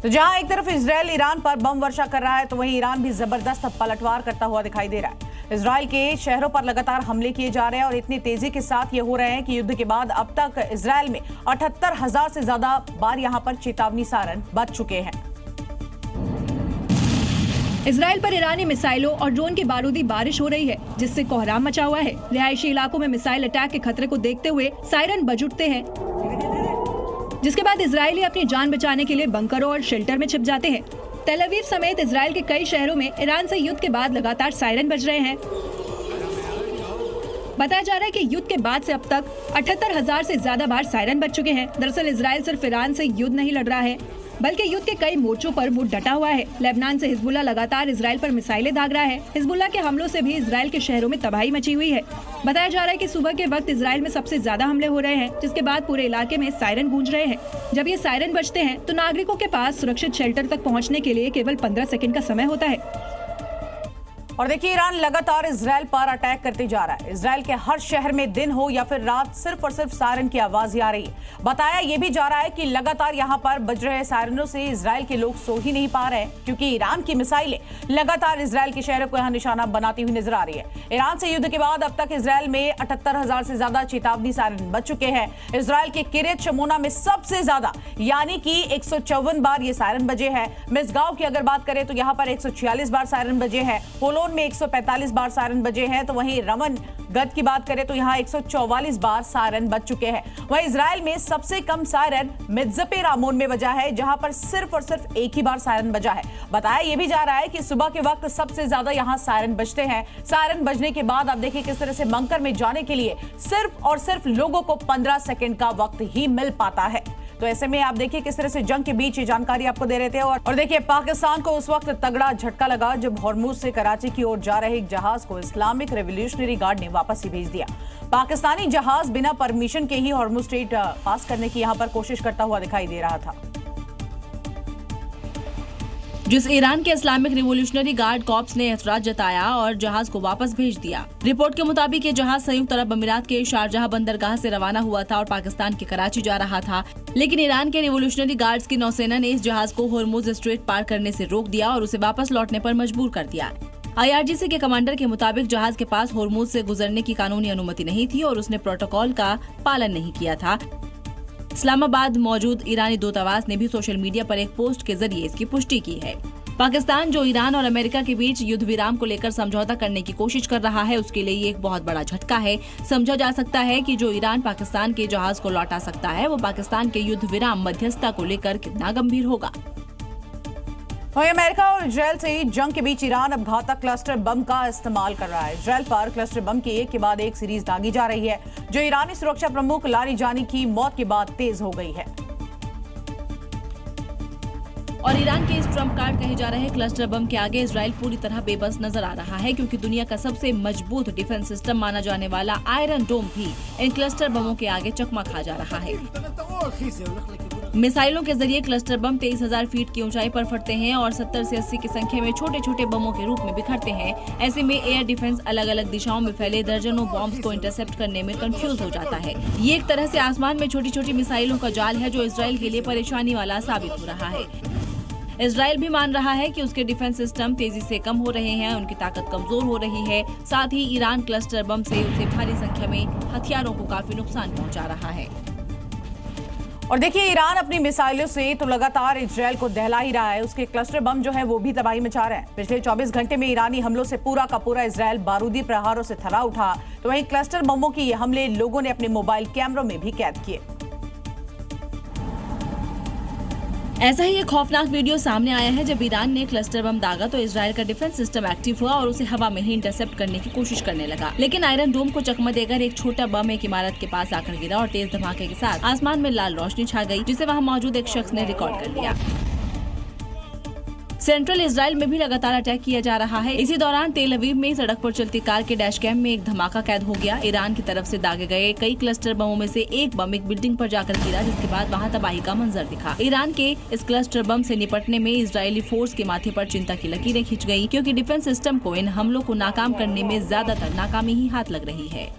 तो जहां एक तरफ इजरायल ईरान पर बम वर्षा कर रहा है, तो वहीं ईरान भी जबरदस्त पलटवार करता हुआ दिखाई दे रहा है। इजरायल के शहरों पर लगातार हमले किए जा रहे हैं और इतनी तेजी के साथ ये हो रहे हैं कि युद्ध के बाद अब तक इजरायल में 78,000 से ज्यादा बार यहां पर चेतावनी सायरन बज चुके हैं। इजरायल पर ईरानी मिसाइलों और ड्रोन की बारूदी बारिश हो रही है, जिससे कोहराम मचा हुआ है। रिहायशी इलाकों में मिसाइल अटैक के खतरे को देखते हुए सायरन बज उठते हैं, जिसके बाद इजरायली अपनी जान बचाने के लिए बंकरों और शेल्टर में छिप जाते हैं। तेल अवीव समेत इजरायल के कई शहरों में ईरान से युद्ध के बाद लगातार सायरन बज रहे हैं। बताया जा रहा है कि युद्ध के बाद से अब तक 78,000 से ज्यादा बार सायरन बज चुके हैं। दरअसल इजरायल सिर्फ ईरान से युद्ध नहीं लड़ रहा है, बल्कि युद्ध के कई मोर्चों पर वो डटा हुआ है। लेबनान से हिजबुल्लाह लगातार इजरायल पर मिसाइलें दाग रहा है। हिजबुल्लाह के हमलों से भी इजरायल के शहरों में तबाही मची हुई है। बताया जा रहा है कि सुबह के वक्त इजरायल में सबसे ज्यादा हमले हो रहे हैं, जिसके बाद पूरे इलाके में सायरन गूंज रहे हैं। जब ये सायरन बजते हैं तो नागरिकों के पास सुरक्षित शेल्टर तक पहुँचने के लिए केवल 15 सेकंड का समय होता है। और देखिए, ईरान लगातार इजरायल पर अटैक करते जा रहा है। इजरायल के हर शहर में दिन हो या फिर रात सिर्फ और सिर्फ सायरन की आवाज ही आ रही है। बताया यह भी जा रहा है कि लगातार यहां पर बज रहे सायरनों से इजरायल के लोग सो ही नहीं पा रहे हैं, क्योंकि ईरान की मिसाइलें लगातार इजरायल के शहरों को यहां निशाना बनाती हुई नजर आ रही है। ईरान से युद्ध के बाद अब तक इजरायल में 78,000 से ज्यादा चेतावनी सायरन बज चुके हैं। इजरायल के किरियत शमोना में सबसे ज्यादा यानी कि 154 बार ये सायरन बजे हैं। मिसगांव की अगर बात करें तो यहाँ पर 146 बार सायरन बजे हैं। में 145 बार सायरन बजे हैं। तो वहीं रमन गद की बात करें तो यहां 144 बार सायरन बज चुके हैं। वहीं इजरायल में सबसे कम सायरन मित्जपे रामोन में बजा है, जहां पर सिर्फ और सिर्फ एक ही बार सायरन बजा है। बताया यह भी जा रहा है कि सुबह के वक्त सबसे ज्यादा यहां सायरन बजते हैं। सायरन बजने के बाद आप देखिए किस तरह से बंकर में जाने के लिए सिर्फ और सिर्फ लोगों को 15 सेकंड का वक्त ही मिल पाता है। तो ऐसे में आप देखिए किस तरह से जंग के बीच ये जानकारी आपको दे रहे थे। और देखिए, पाकिस्तान को उस वक्त तगड़ा झटका लगा जब हॉर्मुज से कराची की ओर जा रहे एक जहाज को इस्लामिक रेवोल्यूशनरी गार्ड ने वापस ही भेज दिया। पाकिस्तानी जहाज बिना परमिशन के ही हॉर्मुज स्ट्रेट पास करने की यहां पर कोशिश करता हुआ दिखाई दे रहा था, जिस ईरान के इस्लामिक रिवोल्यूशनरी गार्ड कॉर्प्स ने एतराज जताया और जहाज को वापस भेज दिया। रिपोर्ट के मुताबिक ये जहाज संयुक्त अरब अमीरात के शारजाह बंदरगाह से रवाना हुआ था और पाकिस्तान के कराची जा रहा था, लेकिन ईरान के रिवोल्यूशनरी गार्ड्स की नौसेना ने इस जहाज को हॉर्मुज स्ट्रेट पार करने से रोक दिया और उसे वापस लौटने पर मजबूर कर दिया। IRGC के कमांडर के मुताबिक जहाज के पास हॉर्मुज से गुजरने की कानूनी अनुमति नहीं थी और उसने प्रोटोकॉल का पालन नहीं किया था। इस्लामाबाद मौजूद ईरानी दूतावास ने भी सोशल मीडिया पर एक पोस्ट के जरिए इसकी पुष्टि की है। पाकिस्तान जो ईरान और अमेरिका के बीच युद्ध विराम को लेकर समझौता करने की कोशिश कर रहा है, उसके लिए ये एक बहुत बड़ा झटका है। समझा जा सकता है कि जो ईरान पाकिस्तान के जहाज को लौटा सकता है, वो पाकिस्तान के युद्ध विराम मध्यस्थता को लेकर कितना गंभीर होगा। वहीं अमेरिका और इजरायल से जंग के बीच ईरान अब घातक क्लस्टर बम का इस्तेमाल कर रहा है। इजरायल पर क्लस्टर बम की एक के बाद एक सीरीज दागी जा रही है, जो ईरानी सुरक्षा प्रमुख लारिजानी की मौत के बाद तेज हो गई है। और ईरान के इस ट्रम्प कार्ड कहे जा रहे क्लस्टर बम के आगे इजरायल पूरी तरह बेबस नजर आ रहा है, क्योंकि दुनिया का सबसे मजबूत डिफेंस सिस्टम माना जाने वाला आयरन डोम भी इन क्लस्टर बमों के आगे चकमा खा जा रहा है। मिसाइलों के जरिए क्लस्टर बम 23,000 फीट की ऊंचाई पर फटते हैं और 70 से 80 की संख्या में छोटे छोटे बमों के रूप में बिखरते हैं। ऐसे में एयर डिफेंस अलग अलग दिशाओं में फैले दर्जनों बॉम्ब्स को इंटरसेप्ट करने में कंफ्यूज हो जाता है। ये एक तरह से आसमान में छोटी छोटी मिसाइलों का जाल है, जो इजरायल के लिए परेशानी वाला साबित हो रहा है। इजरायल भी मान रहा है कि उसके डिफेंस सिस्टम तेजी से कम हो रहे हैं, उनकी ताकत कमजोर हो रही है। साथ ही ईरान क्लस्टर बम से उसे भारी संख्या में हथियारों को काफी नुकसान पहुंचा रहा है। और देखिए, ईरान अपनी मिसाइलों से तो लगातार इजरायल को दहला ही रहा है। उसके क्लस्टर बम जो है वो भी तबाही मचा रहे हैं। पिछले 24 घंटे में ईरानी हमलों से पूरा का पूरा इजरायल बारूदी प्रहारों से थरा उठा। तो वहीं क्लस्टर बमों की ये हमले लोगों ने अपने मोबाइल कैमरों में भी कैद किए। ऐसा ही एक खौफनाक वीडियो सामने आया है। जब ईरान ने क्लस्टर बम दागा तो इजरायल का डिफेंस सिस्टम एक्टिव हुआ और उसे हवा में ही इंटरसेप्ट करने की कोशिश करने लगा, लेकिन आयरन डोम को चकमा देकर एक छोटा बम एक इमारत के पास आकर गिरा और तेज धमाके के साथ आसमान में लाल रोशनी छा गई, जिसे वहां मौजूद एक शख्स ने रिकॉर्ड कर लिया। सेंट्रल इजरायल में भी लगातार अटैक किया जा रहा है। इसी दौरान तेल अवीव में सड़क पर चलती कार के डैश कैम में एक धमाका कैद हो गया। ईरान की तरफ से दागे गए कई क्लस्टर बमों में से एक बम एक बिल्डिंग पर जाकर गिरा, जिसके बाद वहां तबाही का मंजर दिखा। ईरान के इस क्लस्टर बम से निपटने में इजरायली फोर्स के माथे पर चिंता की लकीरें खिंच गई, क्योंकि डिफेंस सिस्टम को इन हमलों को नाकाम करने में ज्यादातर नाकामी ही हाथ लग रही है।